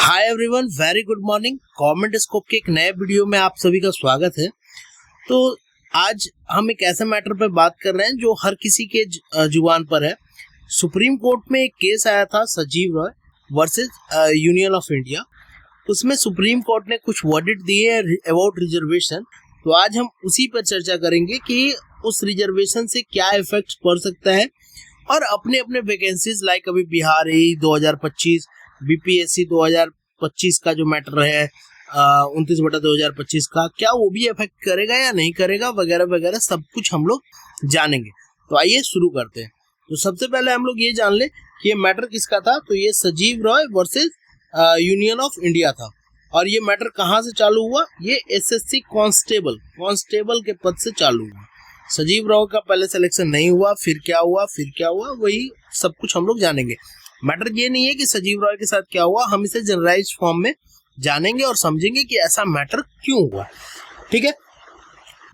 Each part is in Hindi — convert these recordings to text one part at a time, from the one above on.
Hi everyone, very good morning. Government scope के एक नए वीडियो में आप सभी का स्वागत है। तो आज हम एक ऐसे मैटर पर बात कर रहे हैं जो हर किसी के जुबान पर है। सुप्रीम कोर्ट में एक केस आया था Sanjeev Roy versus union of India. उसमें सुप्रीम कोर्ट ने कुछ वर्डिक्ट दिए अबाउट रिजर्वेशन। तो आज हम उसी पर चर्चा करेंगे कि उस रिजर्वेशन से क्या इफेक्ट पड़ सकता है और अपने अपने वैकेंसीज लाइक अभी बिहार 2025 बीपीएससी 2025 का जो मैटर है 29/2025 का, क्या वो भी इफेक्ट करेगा या नहीं करेगा वगैरह वगैरह सब कुछ हम लोग जानेंगे। तो आइए शुरू करते हैं। तो सबसे पहले हम लोग ये जान ले कि ये मैटर किसका था। तो ये Sanjeev Roy versus union of India था। और ये मैटर कहाँ से चालू हुआ? ये एसएससी कांस्टेबल के पद से चालू हुआ। संजीव रॉय का पहले सिलेक्शन नहीं हुआ, फिर क्या हुआ, वही सब कुछ हम लोग जानेंगे। मैटर ये नहीं है कि संजीव रॉय के साथ क्या हुआ, हम इसे जनरलाइज्ड फॉर्म में जानेंगे और समझेंगे कि ऐसा मैटर क्यों हुआ। ठीक है।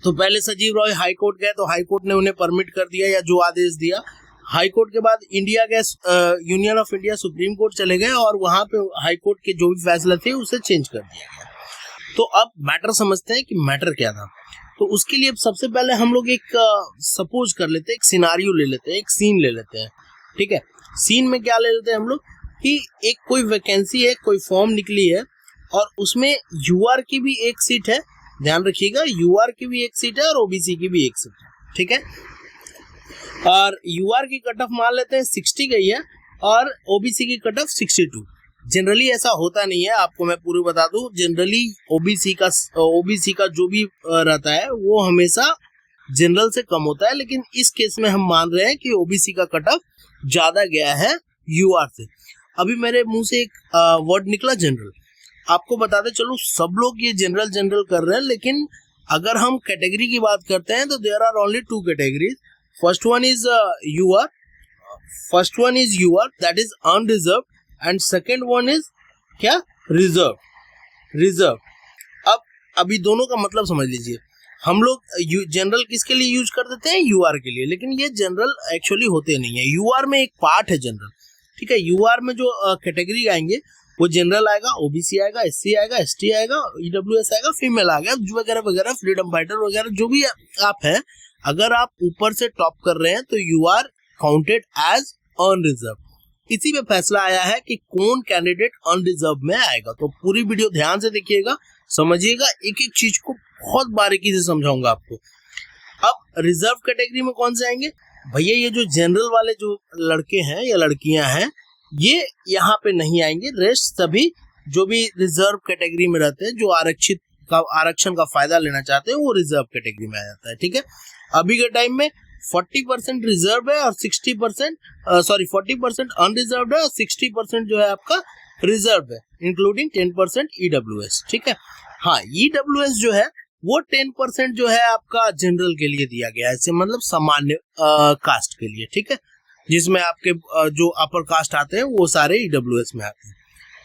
तो पहले संजीव रॉय हाई कोर्ट गए तो हाई कोर्ट ने उन्हें परमिट कर दिया या जो आदेश दिया। हाई कोर्ट के बाद इंडिया गए, union of India supreme court चले गए और वहां पे हाई कोर्ट के जो भी फैसले थे उसे चेंज कर दिया गया। तो अब मैटर समझते हैं कि मैटर क्या था। तो उसके लिए सबसे पहले हम लोग एक सपोज कर लेते हैं, एक सिनारियो ले लेते हैं, एक सीन ले लेते हैं। ठीक है। सीन में क्या ले लेते हैं हम लोग कि एक कोई वैकेंसी है, कोई फॉर्म निकली है और उसमें यूआर की भी एक सीट है। ध्यान रखिएगा, यूआर की भी एक सीट है और ओबीसी की भी एक सीट है। ठीक है। और यूआर की कट ऑफ मान लेते हैं 60 गई है और ओबीसी की कट ऑफ 62। जनरली ऐसा होता नहीं है, आपको मैं पूरी बता दूं। जनरली ओबीसी का जो भी रहता है वो हमेशा जनरल से कम होता है, लेकिन इस केस में हम मान रहे हैं कि ओबीसी का कट ऑफ ज्यादा गया है यूआर से। अभी मेरे मुंह से एक वर्ड निकला जनरल। आपको बताते चलो, सब लोग ये जनरल कर रहे हैं, लेकिन अगर हम कैटेगरी की बात करते हैं तो there are only 2 categories. First one is UR that is unreserve and second one is क्या? रिजर्व। अब अभी दोनों का मतलब समझ लीजिए। हम लोग जनरल किसके लिए यूज कर देते हैं? यूआर के लिए, लेकिन ये जनरल एक्चुअली होते नहीं है। यूआर में एक पार्ट है जनरल। ठीक है। यूआर में जो कैटेगरी आएंगे वो जनरल आएगा, ओबीसी आएगा, एससी आएगा, एसटी आएगा, ईडब्ल्यूएस आएगा, फीमेल आ गया वगैरह वगैरह, फ्रीडम फाइटर वगैरह, जो भी आप हैं। अगर आप ऊपर से टॉप कर रहे हैं तो you are counted as unreserve. इसी पे फैसला आया है कि कौन कैंडिडेट अनरिजर्व में आएगा। तो पूरी वीडियो ध्यान से देखिएगा, समझिएगा, एक एक चीज को बहुत बारीकी से समझाऊंगा आपको। अब रिजर्व कैटेगरी में कौन से आएंगे भैया? ये जो जनरल वाले जो लड़के हैं या लड़कियां हैं ये यहाँ पे नहीं आएंगे। रेस्ट सभी जो भी रिजर्व कैटेगरी में रहते हैं, जो आरक्षण का फायदा लेना चाहते हैं, वो रिजर्व कैटेगरी में आ जाता है। ठीक है। अभी के टाइम में 40% रिजर्व है और 40% अनरिजर्व है और 60% जो है आपका रिजर्व है, इंक्लूडिंग 10% ईडब्ल्यूएस। ठीक है। हाँ, ईडब्ल्यूएस जो है वो 10% जो है आपका जनरल के लिए दिया गया है, इससे मतलब सामान्य कास्ट के लिए। ठीक है। जिसमें आपके जो अपर कास्ट आते हैं वो सारे ईडब्ल्यूएस में आते हैं।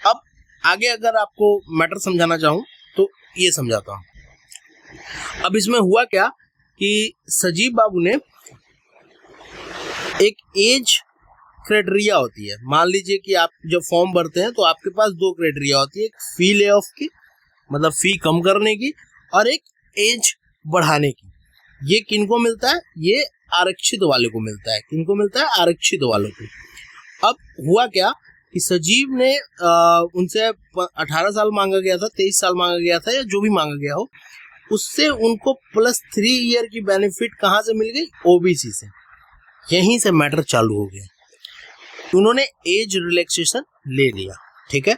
अब आगे अगर आपको मैटर समझाना चाहूँ तो ये समझाता हूँ। अब इसमें हुआ क्या कि संजीव बाबू ने एक एज क्राइटेरिया होती है। मान लीजिए कि आप जब फॉर्म भरते हैं तो आपके पास 2 क्राइटेरिया होती है, एक फी ले ऑफ की, मतलब फी कम करने की, और एक एज बढ़ाने की। ये किनको मिलता है? ये आरक्षित वाले को मिलता है। किनको मिलता है? आरक्षित वालों को। अब हुआ क्या कि संजीव ने उनसे 18 साल मांगा गया था, 23 साल मांगा गया था, या जो भी मांगा गया हो, उससे उनको +3 ईयर की बेनिफिट कहाँ से मिल गई? ओबीसी से। यहीं से मैटर चालू हो गया। उन्होंने एज रिलैक्सेशन ले लिया। ठीक है।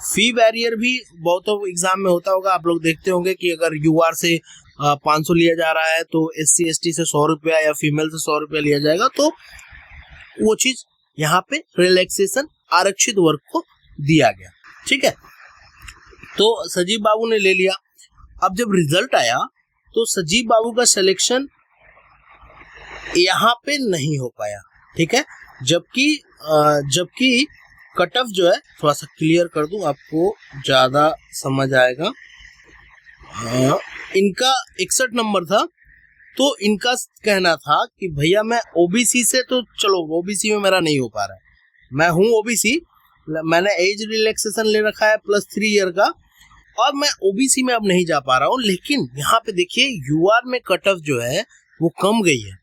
फी बैरियर भी बहुत एग्जाम में होता होगा, आप लोग देखते होंगे कि अगर यूआर से 500 लिया जा रहा है तो एससी एसटी से 100 रुपया या फीमेल से 100 रुपया लिया जाएगा। तो वो चीज यहाँ पे रिलैक्सेशन आरक्षित वर्ग को दिया गया। ठीक है। तो संजीव बाबू ने ले लिया। अब जब रिजल्ट आया तो संजीव बाबू का सिलेक्शन यहाँ पे नहीं हो पाया। ठीक है। जबकि कट ऑफ जो है, थोड़ा सा क्लियर कर दूं आपको ज्यादा समझ आएगा। इनका 61 नंबर था, तो इनका कहना था कि भैया मैं ओबीसी से, तो चलो ओबीसी में मेरा नहीं हो पा रहा है, मैं हूँ ओबीसी मैंने एज रिलैक्सेशन ले रखा है प्लस 3 ईयर का, और मैं ओबीसी में अब नहीं जा पा रहा हूँ, लेकिन यहाँ पे देखिए यूआर में कट ऑफ जो है वो कम गई है,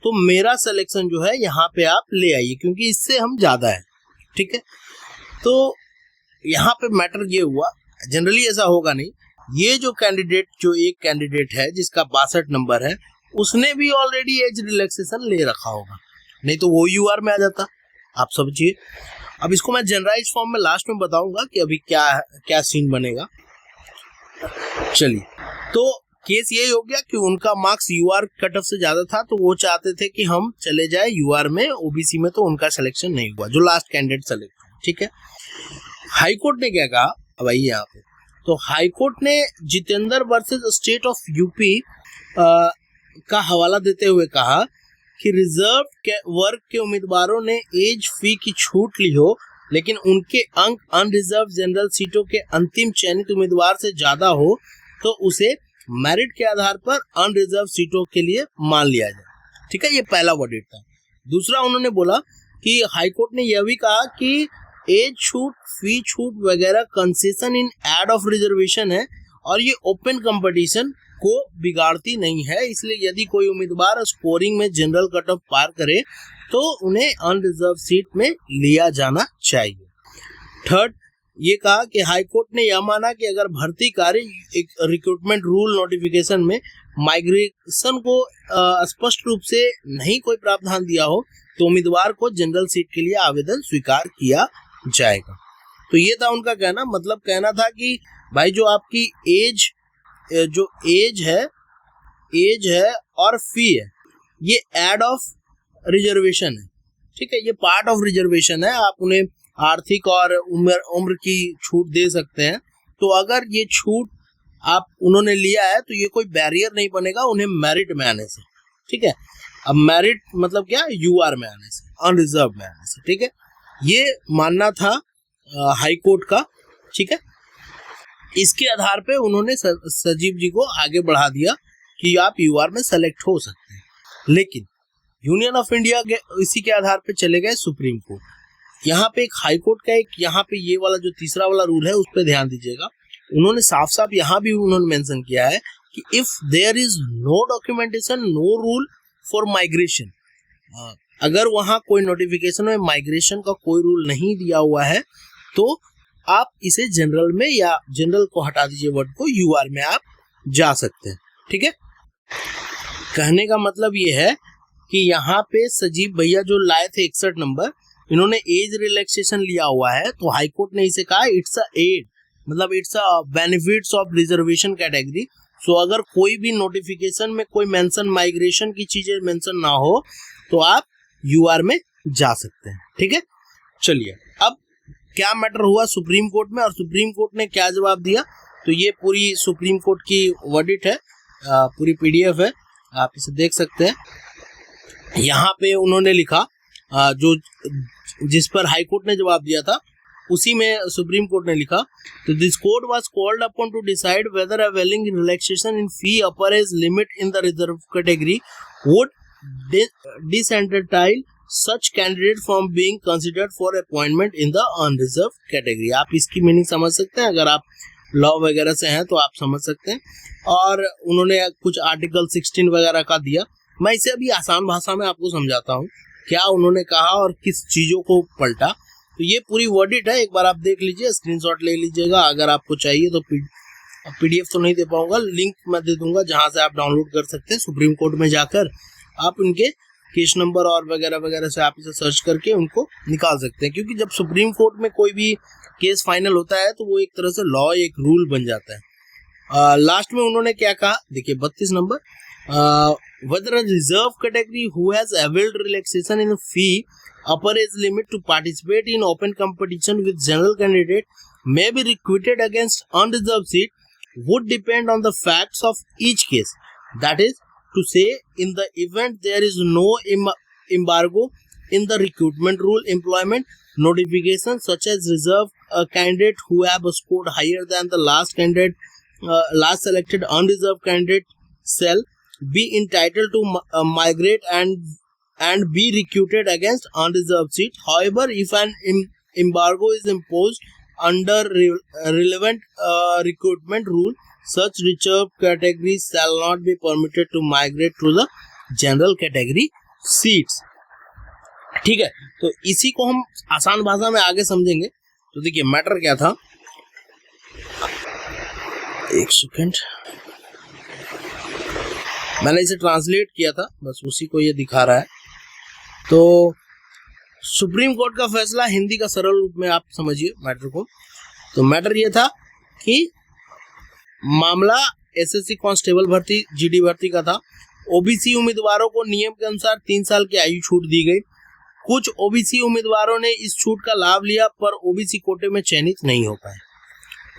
तो मेरा सिलेक्शन जो है यहाँ पे आप ले आइए, क्योंकि इससे हम ज्यादा है। ठीक है, तो यहाँ पे मैटर ये हुआ, जनरली ऐसा होगा नहीं, ये जो एक कैंडिडेट है जिसका 62 नंबर है, उसने भी ऑलरेडी एज रिलैक्सेशन ले रखा होगा, नहीं तो वो यूआर में आ जाता। आप समझिए, अब इसको मैं जनरलाइज फॉर्म में लास्ट में बताऊंगा कि अभी क्या सीन बनेगा। चलिए, तो केस ये हो गया कि उनका मार्क्स यूआर कट ऑफ से ज्यादा था, तो वो चाहते थे कि हम चले जाए यूआर में, ओबीसी में तो उनका सिलेक्शन नहीं हुआ, जो लास्ट कैंडिडेट सेलेक्ट हुआ। ठीक है, हाई कोर्ट ने क्या कहा, अब आइए यहाँ पे, तो हाई कोर्ट ने Jitendra versus state of UP का हवाला देते हुए कहा कि रिजर्व वर्ग के उम्मीदवारों ने एज फी की छूट ली हो, लेकिन उनके अंक अनरिजर्व जनरल सीटों के अंतिम चयनित उम्मीदवार से ज्यादा हो, तो उसे मेरिट के आधार पर अनरिजर्व सीटों के लिए मान लिया जाए। ठीक है, ये पहला वर्डिक्ट था। दूसरा, उन्होंने बोला कि हाईकोर्ट ने यह भी कहा कि एज छूट, फी छूट वगैरह concession in aid of reservation है, और ये ओपन कंपटीशन को बिगाड़ती नहीं है, इसलिए यदि कोई उम्मीदवार स्कोरिंग में जनरल कट ऑफ पार करे तो उन्हें अनरिजर्व सीट में लिया जाना चाहिए। थर्ड, ये कहा कि हाईकोर्ट ने यह माना कि अगर भर्ती कार्य एक रिक्रूटमेंट रूल नोटिफिकेशन में माइग्रेशन को स्पष्ट रूप से नहीं कोई प्रावधान दिया हो, तो उम्मीदवार को जनरल सीट के लिए आवेदन स्वीकार किया जाएगा। तो ये था उनका कहना, मतलब कहना था कि भाई जो आपकी एज है और फी है, ये एड ऑफ रिजर्वेशन है। ठीक है, ये पार्ट ऑफ रिजर्वेशन है, आप उन्हें आर्थिक और उम्र की छूट दे सकते हैं। तो अगर ये छूट उन्होंने लिया है तो ये कोई बैरियर नहीं बनेगा उन्हें मेरिट में आने से। ठीक है, अब मेरिट मतलब क्या, यूआर में आने से, अनरिजर्व में आने से। ठीक है, ये मानना था हाई कोर्ट का। ठीक है, इसके आधार पे उन्होंने सजीव जी को आगे बढ़ा दिया कि आप यूआर में सेलेक्ट हो सकते हैं, लेकिन यूनियन ऑफ इंडिया के इसी के आधार पे चले गए सुप्रीम कोर्ट। यहाँ पे एक हाई कोर्ट का यहाँ पे ये वाला जो तीसरा वाला रूल है उस पर ध्यान दीजिएगा। उन्होंने साफ साफ यहाँ भी उन्होंने मेंशन किया है कि if there is no documentation no rule for migration, अगर वहाँ कोई नोटिफिकेशन में माइग्रेशन का कोई रूल नहीं दिया हुआ है तो आप इसे जनरल में, या जनरल को हटा दीजिए वर्ड को, यूआर में आप जा सकते हैं। ठीक है, कहने का मतलब ये है कि यहाँ पे सजीव भैया जो लाए थे 61 नंबर, इन्होंने एज रिलैक्सेशन लिया हुआ है, तो हाई कोर्ट ने इसे कहा इट्स अ एड, मतलब it's a benefits of reservation category. So अगर कोई भी नोटिफिकेशन में कोई मेंशन माइग्रेशन की चीजें मेंशन ना हो तो आप यूआर में जा सकते हैं। ठीक है, चलिए अब क्या मैटर हुआ सुप्रीम कोर्ट में, और सुप्रीम कोर्ट ने क्या जवाब दिया, तो ये पूरी सुप्रीम कोर्ट की वर्डिक्ट है, पूरी पीडीएफ है, आप इसे देख सकते हैं। यहाँ पे उन्होंने लिखा जो जिस पर हाई कोर्ट ने जवाब दिया था उसी में सुप्रीम कोर्ट ने लिखा, तो this court was called upon to decide whether availing relaxation in fee upper age limit in the reserve category would disentitle such candidate from being considered for appointment in the unreserved category। आप इसकी मीनिंग समझ सकते हैं, अगर आप लॉ वगैरह से हैं तो आप समझ सकते हैं। और उन्होंने कुछ आर्टिकल 16 वगैरह का दिया, मैं इसे अभी आसान भाषा में आपको समझाता हूँ क्या उन्होंने कहा और किस चीज़ों को पलटा। तो ये पूरी वर्डिक्ट है, एक बार आप देख लीजिए, स्क्रीनशॉट ले लीजिएगा, अगर आपको चाहिए तो पीडीएफ तो नहीं दे पाऊंगा, लिंक मैं दे दूंगा जहाँ से आप डाउनलोड कर सकते हैं। सुप्रीम कोर्ट में जाकर आप उनके केस नंबर और वगैरह वगैरह से आप इसे सर्च करके उनको निकाल सकते हैं, क्योंकि जब सुप्रीम कोर्ट में कोई भी केस फाइनल होता है तो वो एक तरह से लॉ, एक रूल बन जाता है। लास्ट में उन्होंने क्या कहा, देखिए 32 number, whether a reserve category who has availed relaxation in fee upper age limit to participate in open competition with general candidate may be recruited against unreserved seat would depend on the facts of each case, that is to say, in the event there is no embargo in the recruitment rule, employment notification such as reserve candidate who have scored higher than the last selected unreserved candidate shall be entitled to migrate and be recruited against unreserved seat. However, if an embargo is imposed under relevant recruitment rule, such reserved categories shall not be permitted to migrate to the general category seats. ठीक है, तो इसी को हम आसान भाषा में आगे समझेंगे. तो देखिए मैटर क्या था, एक सेकंड, मैंने इसे ट्रांसलेट किया था, बस उसी को ये दिखा रहा है. तो सुप्रीम कोर्ट का फैसला हिंदी का सरल रूप में आप समझिए मैटर को. तो मैटर ये था कि मामला एसएससी कांस्टेबल भर्ती, जीडी भर्ती का था. ओबीसी उम्मीदवारों को नियम के अनुसार 3 साल की आयु छूट दी गई. कुछ ओबीसी उम्मीदवारों ने इस छूट का लाभ लिया पर ओबीसी कोटे में चयनित नहीं हो पाए.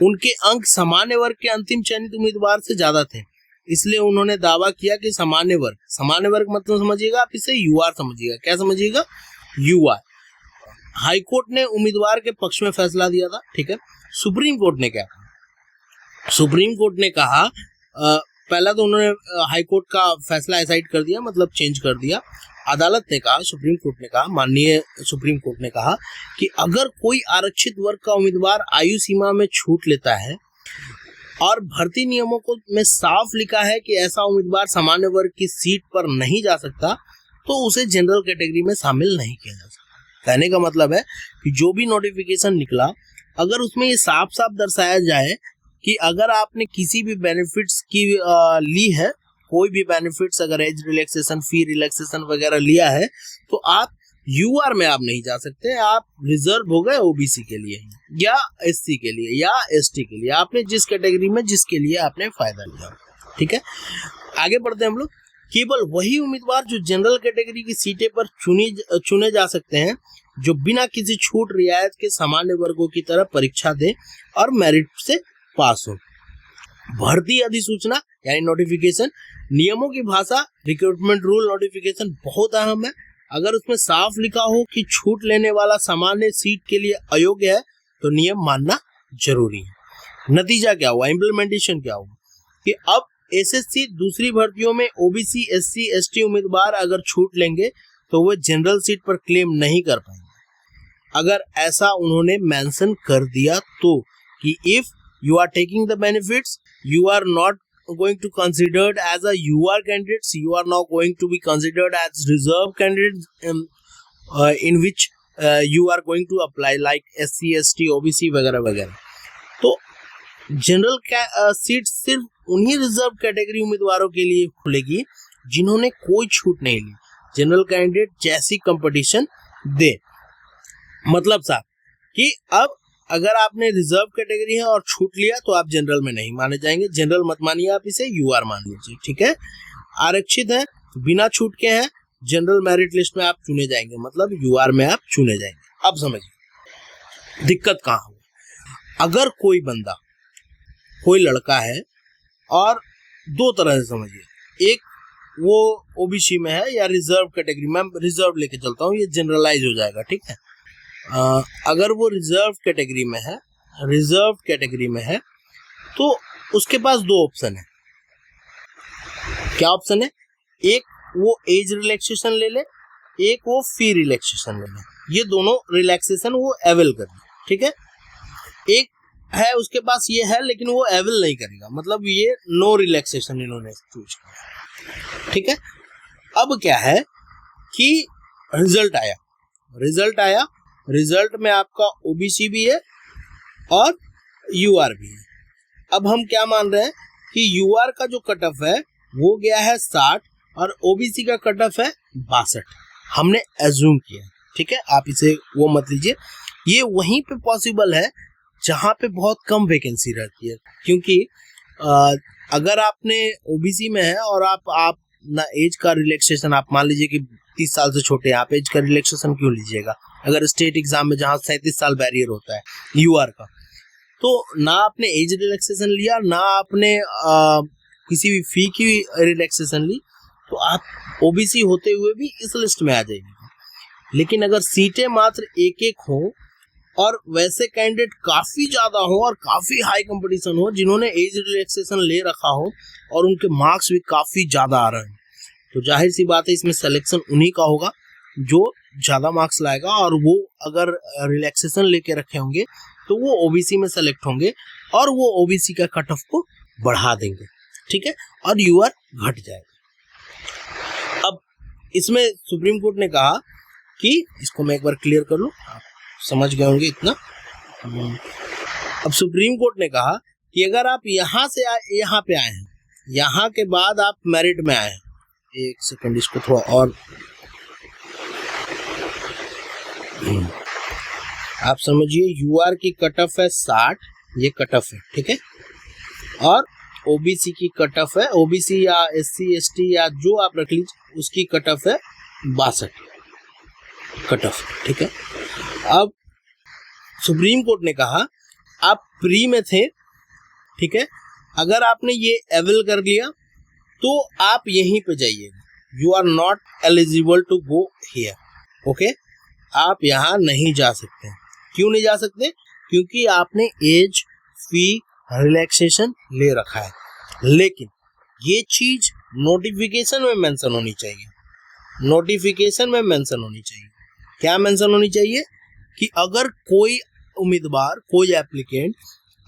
उनके अंक सामान्य वर्ग के अंतिम चयनित उम्मीदवार से ज्यादा थे, इसलिए उन्होंने दावा किया कि सामान्य वर्ग मतलब समझिएगा आप इसे यूआर समझिएगा. क्या समझिएगा? यूआर. हाईकोर्ट ने उम्मीदवार के पक्ष में फैसला दिया था. ठीक है, सुप्रीम कोर्ट ने क्या कहा? सुप्रीम कोर्ट ने कहा, पहला तो उन्होंने हाईकोर्ट का फैसला एसाइड कर दिया, मतलब चेंज कर दिया. अदालत ने कहा, सुप्रीम कोर्ट ने कहा, माननीय सुप्रीम कोर्ट ने कहा कि अगर कोई आरक्षित वर्ग का उम्मीदवार आयु सीमा में छूट लेता है और भर्ती नियमों को में साफ लिखा है कि ऐसा उम्मीदवार सामान्य वर्ग की सीट पर नहीं जा सकता, तो उसे जनरल कैटेगरी में शामिल नहीं किया जा सकता. कहने का मतलब है कि जो भी नोटिफिकेशन निकला, अगर उसमें ये साफ साफ दर्शाया जाए कि अगर आपने किसी भी बेनिफिट्स की ली है, कोई भी बेनिफिट्स, अगर एज रिलैक्सेशन, फी रिलैक्सेशन वगैरह लिया है, तो आप यूआर में आप नहीं जा सकते, आप रिजर्व हो गए ओबीसी के लिए या एससी के लिए या एसटी के लिए, आपने जिस कैटेगरी में जिसके लिए आपने फायदा लिया. ठीक है, आगे बढ़ते हैं हम लोग. केवल वही उम्मीदवार जो जनरल कैटेगरी की सीटें पर चुने जा सकते हैं जो बिना किसी छूट रियायत के सामान्य वर्गों की तरह परीक्षा दे और मेरिट से पास हो. भर्ती अधिसूचना यानी नोटिफिकेशन, नियमों की भाषा, रिक्रूटमेंट रूल नोटिफिकेशन बहुत अहम है. अगर उसमें साफ लिखा हो कि छूट लेने वाला सामान्य सीट के लिए अयोग्य है तो नियम मानना जरूरी है. नतीजा क्या हुआ, इम्प्लीमेंटेशन क्या हुआ कि अब एसएससी दूसरी भर्तियों में ओबीसी, एससी, एसटी उम्मीदवार अगर छूट लेंगे तो वे जनरल सीट पर क्लेम नहीं कर पाएंगे. अगर ऐसा उन्होंने मेंशन कर दिया तो कि if you are taking the benefits, you are not going to considered as a UR candidates, you are now going to be considered as reserve candidates in which you are going to apply like SC, ST, OBC वगैरह वगैरह. तो जनरल सीट सिर्फ उन्हीं रिजर्व कैटेगरी उम्मीदवारों के लिए खुलेगी जिन्होंने कोई छूट नहीं ली, जनरल कैंडिडेट जैसी कंपटीशन दे. मतलब साहब कि अब अगर आपने रिजर्व कैटेगरी है और छूट लिया तो आप जनरल में नहीं माने जाएंगे. जनरल मत मानिए, आप इसे यूआर मान लीजिए. ठीक है, आरक्षित है, बिना छूट के हैं, जनरल मेरिट लिस्ट में आप चुने जाएंगे, मतलब यूआर में आप चुने जाएंगे. अब समझिए दिक्कत कहाँ हो. अगर कोई बंदा, कोई लड़का है और दो तरह से समझिए, एक वो ओबीसी में है या रिजर्व कैटेगरी में, रिजर्व लेके चलता हूँ, ये जनरलाइज हो जाएगा. ठीक है, अगर वो रिजर्व कैटेगरी में है तो उसके पास दो ऑप्शन है. क्या ऑप्शन है? एक वो एज रिलैक्सेशन ले ले, एक वो फी रिलैक्सेशन ले ले. ये दोनों रिलैक्सेशन वो अवेल कर ले. ठीक है, एक है उसके पास ये है लेकिन वो अवेल नहीं करेगा, मतलब ये नो रिलैक्सेशन इन्होंने चूज किया. ठीक है, अब क्या है कि रिजल्ट आया, रिजल्ट में आपका ओबीसी भी है और यूआर भी है. अब हम क्या मान रहे हैं कि यूआर का जो कट ऑफ है वो गया है 60 और ओबीसी का कट ऑफ है 62. हमने एज्यूम किया. ठीक है, आप इसे वो मत लीजिए. ये वहीं पे पॉसिबल है जहां पे बहुत कम वैकेंसी रहती है, क्योंकि अगर आपने ओबीसी में है और आप ना एज का रिलैक्सेशन, आप मान लीजिए कि 30 साल से छोटे हैं, आप एज का रिलैक्सेशन क्यों लीजिएगा? अगर स्टेट एग्जाम में जहाँ 37 साल बैरियर होता है यूआर का, तो ना आपने एज रिलैक्सेशन लिया, ना आपने किसी भी फी की रिलैक्सेशन ली, तो आप ओबीसी होते हुए भी इस लिस्ट में आ जाएंगे. लेकिन अगर सीटें मात्र एक एक हो और वैसे कैंडिडेट काफी ज्यादा हो और काफी हाई कंपटीशन हो जिन्होंने एज रिलैक्सेशन ले रखा हो और उनके मार्क्स भी काफी ज्यादा आ रहे हैं, तो जाहिर सी बात है इसमें सिलेक्शन उन्हीं का होगा जो ज़्यादा मार्क्स लाएगा और वो अगर रिलैक्सेशन लेके रखे होंगे तो वो ओबीसी में सेलेक्ट होंगे और वो ओबीसी का कट ऑफ को बढ़ा देंगे, ठीक है, और यूआर घट जाएगा। अब इसमें सुप्रीम कोर्ट ने कहा कि इसको मैं एक बार क्लियर कर लूँ, आप समझ गए होंगे इतना। अब सुप्रीम कोर्ट ने कहा कि अगर आप यहाँ से यहाँ पे आए हैं, यहाँ के बाद आप मेरिट में आए हैं, एक सेकंड इसको थोड़ा और आप समझिए, यूआर की कट ऑफ है 60, ये कट ऑफ है, ठीक है, और ओबीसी की कट ऑफ है, ओबीसी या एससी एसटी या जो आप रख लीजिए उसकी कट ऑफ है 62 कट ऑफ, ठीक है। अब सुप्रीम कोर्ट ने कहा आप प्री में थे, ठीक है, अगर आपने ये एवेल कर लिया तो आप यहीं पे जाइएगा, you are not eligible to go here, okay, आप यहाँ नहीं जा सकते। क्यों नहीं जा सकते? क्योंकि आपने एज फी रिलैक्सेशन ले रखा है, लेकिन ये चीज नोटिफिकेशन में मेंशन होनी चाहिए, नोटिफिकेशन में मेंशन होनी चाहिए। क्या मेंशन होनी चाहिए? कि अगर कोई उम्मीदवार, कोई एप्लीकेंट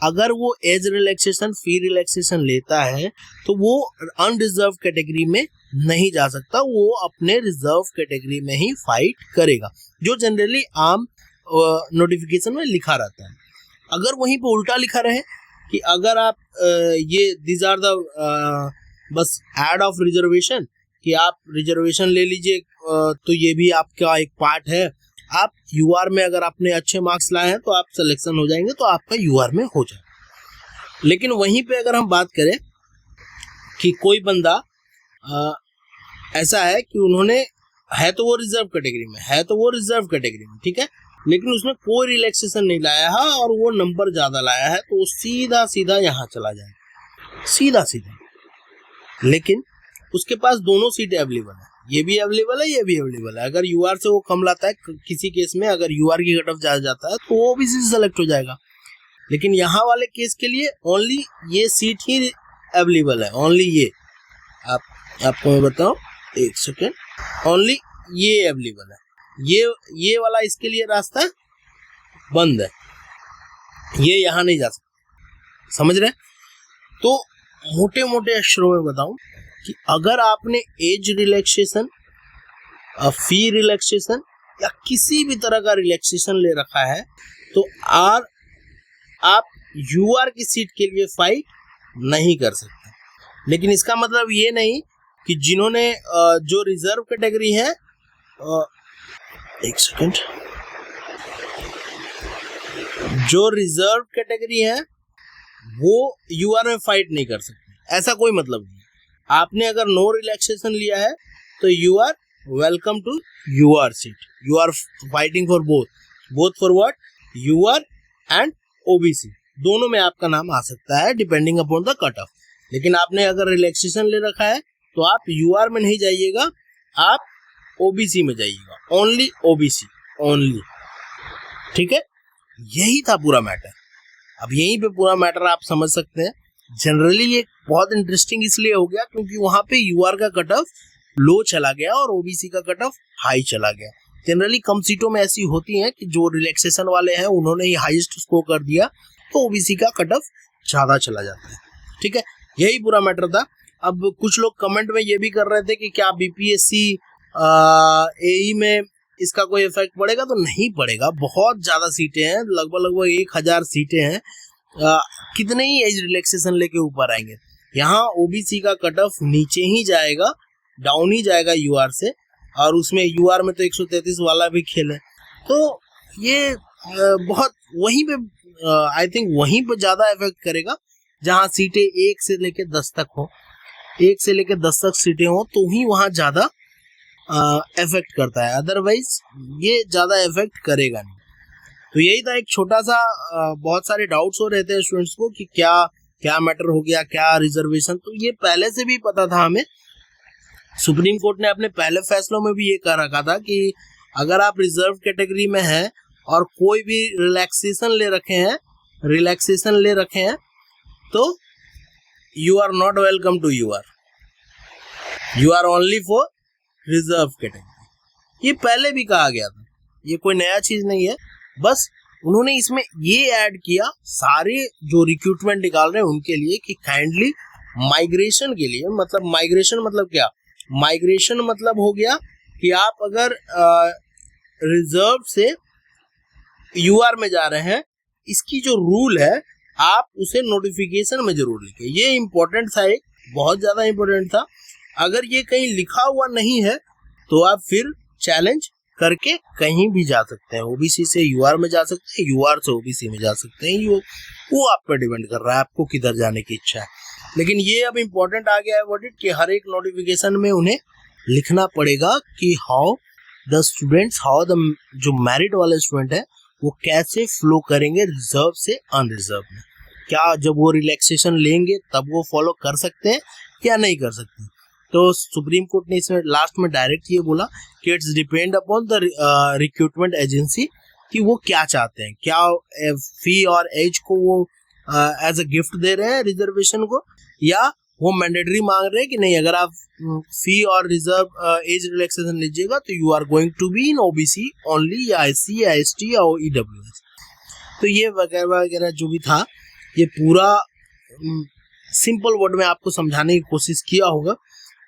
अगर वो एज रिलैक्सेशन, फी रिलैक्सेशन लेता है तो वो अनरिजर्व कैटेगरी में नहीं जा सकता, वो अपने रिजर्व कैटेगरी में ही फाइट करेगा, जो जनरली आम नोटिफिकेशन में लिखा रहता है। अगर वहीं पे उल्टा लिखा रहे कि अगर आप ये दीज आर द बस ऐड ऑफ रिजर्वेशन, कि आप रिजर्वेशन ले लीजिए तो ये भी आपका एक पार्ट है, आप यूआर में अगर आपने अच्छे मार्क्स लाए हैं तो आप सिलेक्शन हो जाएंगे, तो आपका यूआर में हो जाए। लेकिन वहीं पे अगर हम बात करें कि कोई बंदा ऐसा है कि उन्होंने है तो वो रिजर्व कैटेगरी में है, तो वो रिजर्व कैटेगरी में, ठीक है, लेकिन उसमें कोई रिलैक्सेशन नहीं लाया है और वो नंबर ज्यादा लाया है, तो वो सीधा सीधा यहाँ चला जाएगा, सीधा सीधा। लेकिन उसके पास दोनों सीटें अवेलेबल है, ये भी अवेलेबल है, ये भी अवेलेबल है। अगर यूआर से वो कम लाता है किसी केस में, अगर यूआर की कट ऑफ ज्यादा जाता है तो वो ओबीसी से सेलेक्ट हो जाएगा। लेकिन यहाँ वाले केस के लिए ओनली ये सीट ही अवेलेबल है, ओनली ये। आपको मैं बताऊं, एक सेकेंड, ओनली ये अवेलेबल है, ये वाला इसके लिए रास्ता बंद है, ये यहाँ नहीं जा सकता, समझ रहे? तो मोटे मोटे अक्षरों में बताऊं कि अगर आपने एज रिलैक्सेशन, फी रिलैक्सेशन या किसी भी तरह का रिलैक्सेशन ले रखा है तो आप यूआर की सीट के लिए फाइट नहीं कर सकते। लेकिन इसका मतलब ये नहीं कि जिन्होंने जो रिजर्व कैटेगरी है, एक सेकंड, जो रिजर्व कैटेगरी है वो यूआर में फाइट नहीं कर सकते, ऐसा कोई मतलब नहीं। आपने अगर नो रिलैक्सेशन लिया है तो you are welcome to UR seat, you are fighting for both for what, UR and OBC, दोनों में आपका नाम आ सकता है depending upon the cut off. लेकिन आपने अगर रिलैक्सेशन ले रखा है तो आप यूआर में नहीं जाइएगा, आप ओबीसी में जाइएगा, ओनली ओबीसी, ओनली, ठीक है। यही था पूरा मैटर। अब यहीं पे पूरा मैटर आप समझ सकते हैं। जनरली ये बहुत इंटरेस्टिंग इसलिए हो गया क्योंकि वहां पे यूआर का कट ऑफ लो चला गया और ओबीसी का कट ऑफ हाई चला गया। जनरली कम सीटों में ऐसी होती हैं कि जो रिलैक्सेशन वाले हैं उन्होंने ही हाईएस्ट स्कोर कर दिया तो ओबीसी का कट ऑफ ज्यादा चला जाता है, ठीक है। यही पूरा मैटर था। अब कुछ लोग कमेंट में ये भी कर रहे थे कि क्या बीपीएससी एई में इसका कोई इफेक्ट पड़ेगा, तो नहीं पड़ेगा। बहुत ज्यादा सीटें हैं, लगभग 1000 सीटें हैं, कितने ही एज रिलैक्सेशन लेके ऊपर आएंगे। यहाँ ओबीसी का कट ऑफ नीचे ही जाएगा, डाउन ही जाएगा यूआर से, और उसमें यूआर में तो 133 वाला भी खेल है। तो ये बहुत वहीं पे आई थिंक वहीं पे ज्यादा इफेक्ट करेगा जहाँ सीटें 1 से लेके 10 तक हो, 1 से लेके 10 तक सीटें हो तो ही वहाँ ज्यादा इफेक्ट करता है, अदरवाइज ये ज्यादा इफेक्ट करेगा नहीं। तो यही था एक छोटा सा, बहुत सारे डाउट्स हो रहे थे स्टूडेंट्स को कि क्या मैटर हो गया, क्या रिजर्वेशन। तो ये पहले से भी पता था हमें, सुप्रीम कोर्ट ने अपने पहले फैसलों में भी ये कह रखा था कि अगर आप रिजर्व कैटेगरी में हैं और कोई भी रिलैक्सेशन ले रखे हैं तो you are not welcome to UR, you are only for reserve category. ये पहले भी कहा गया था, ये कोई नया चीज नहीं है। बस उन्होंने इसमें ये ऐड किया सारे जो रिक्रूटमेंट निकाल रहे हैं उनके लिए कि काइंडली माइग्रेशन के लिए, मतलब माइग्रेशन मतलब क्या, माइग्रेशन मतलब हो गया कि आप अगर रिजर्व से यूआर में जा रहे हैं, इसकी जो रूल है आप उसे नोटिफिकेशन में जरूर लिखें। ये इम्पोर्टेंट था, एक बहुत ज्यादा इम्पोर्टेंट था। अगर ये कहीं लिखा हुआ नहीं है तो आप फिर चैलेंज करके कहीं भी जा सकते हैं। ओबीसी से यूआर में जा सकते हैं, यूआर से ओबीसी में जा सकते हैं, वो आप पे डिपेंड कर रहा है आपको किधर जाने की इच्छा है। लेकिन ये अब इम्पोर्टेंट आ गया है वर्डिट कि हर एक नोटिफिकेशन में उन्हें लिखना पड़ेगा कि how the students, how the जो मेरिट वाले स्टूडेंट है वो कैसे फ्लो करेंगे रिजर्व से अनरिजर्व में। क्या जब वो रिलैक्सेशन लेंगे तब वो फॉलो कर सकते हैं या नहीं कर सकते। तो सुप्रीम कोर्ट ने इसमें लास्ट में डायरेक्ट ये बोला कि it's depend upon the recruitment agency कि वो क्या चाहते हैं, क्या फी और एज को वो एज अ गिफ्ट दे रहे हैं रिजर्वेशन को, या वो मैंडेटरी मांग रहे हैं कि नहीं अगर आप फी और रिजर्व एज रिलैक्सेशन लीजिएगा तो you are going to be in OBC only, या एससी या एसटी या ईडब्ल्यूएस। तो ये वगैरह वगैरह जो भी था ये पूरा सिंपल वर्ड में आपको समझाने की कोशिश किया होगा,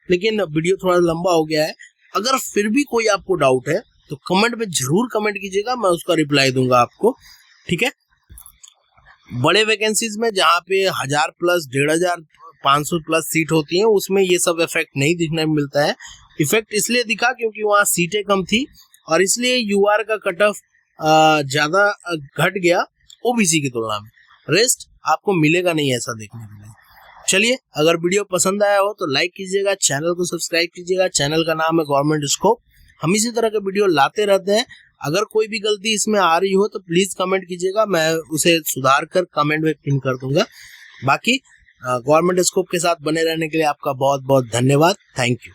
लेकिन वीडियो थोड़ा लंबा हो गया है। अगर फिर भी कोई आपको डाउट है तो कमेंट में जरूर कमेंट कीजिएगा, मैं उसका रिप्लाई दूंगा आपको, ठीक है। बड़े वैकेंसीज में जहाँ पे 1000 प्लस 1500 500 प्लस सीट होती हैं उसमें ये सब इफेक्ट नहीं दिखने में मिलता है। इफेक्ट इसलिए दिखा क्योंकि वहाँ सीटें कम थी और इसलिए यूआर का कट ऑफ ज्यादा घट गया ओबीसी की तुलना में। रेस्ट आपको मिलेगा नहीं ऐसा देखने के लिए। चलिए, अगर वीडियो पसंद आया हो तो लाइक कीजिएगा, चैनल को सब्सक्राइब कीजिएगा। चैनल का नाम है गवर्नमेंट स्कोप। हम इसी तरह के वीडियो लाते रहते हैं। अगर कोई भी गलती इसमें आ रही हो तो प्लीज कमेंट कीजिएगा, मैं उसे सुधार कर कमेंट में पिन कर दूंगा। बाकी गवर्नमेंट स्कोप के साथ बने रहने के लिए आपका बहुत बहुत धन्यवाद। Thank you.